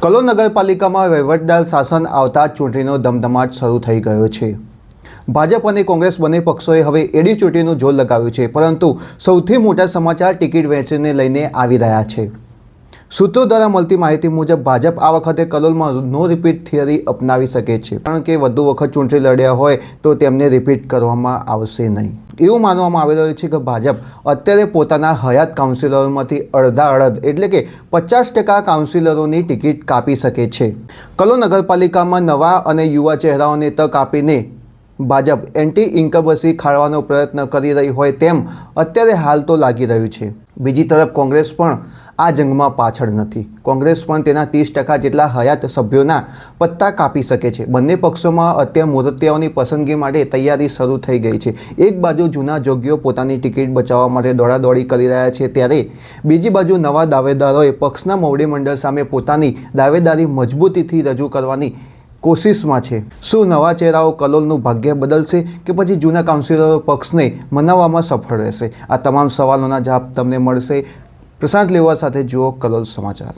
કલોલ નગરપાલિકામાં વહીવટદાર શાસન આવતા ચૂંટણીનો ધમધમાટ શરૂ થઈ ગયો છે। ભાજપ અને કોંગ્રેસ બંને પક્ષોએ હવે એડી ચૂંટણીનું જોર લગાવ્યું છે, પરંતુ સૌથી મોટા સમાચાર ટિકિટ વહેંચણીને લઈને આવી રહ્યા છે। સૂત્રો દ્વારા મળતી માહિતી મુજબ ભાજપ આ વખતે કલોલમાં નો રિપીટ થિયરી અપનાવી શકે છે, કારણ કે વધુ વખત ચૂંટણી લડ્યા હોય તો તેમને રિપીટ કરવામાં આવશે નહીં। એવું માનવામાં આવી રહ્યું છે કે ભાજપ અત્યારે પોતાના હયાત કાઉન્સિલરોમાંથી અડધા એટલે કે 50% કાઉન્સિલરોની ટિકિટ કાપી શકે છે। કલોલ નગરપાલિકામાં નવા અને યુવા ચહેરાઓને તક આપીને ભાજપ એન્ટી ઇન્કમ્બન્સી ખાળવાનો પ્રયત્ન કરી રહી હોય તેમ અત્યારે હાલ તો લાગી રહ્યું છે। બીજી તરફ કોંગ્રેસ પણ આ જંગમાં પાછળ નથી। કોંગ્રેસ પણ તેના 30% જેટલા હયાત સભ્યોના પત્તા કાપી શકે છે। બંને પક્ષોમાં અત્યારે મૂર્તિઓની પસંદગી માટે તૈયારી શરૂ થઈ ગઈ છે। એક બાજુ જૂના જોગીઓ પોતાની ટિકિટ બચાવવા માટે દોડાદોડી કરી રહ્યા છે, ત્યારે બીજી બાજુ નવા દાવેદારોએ પક્ષના મોવડી મંડળ સામે પોતાની દાવેદારી મજબૂતીથી રજૂ કરવાની કોશિશમાં છે। શું નવા ચહેરાઓ કલોલનું ભાગ્ય બદલશે કે પછી જૂના કાઉન્સિલરો પક્ષને મનાવવામાં સફળ રહેશે? આ તમામ સવાલોના જવાબ તમને મળશે। પ્રશાંત લેવા સાથે જુઓ કલોલ સમાચાર।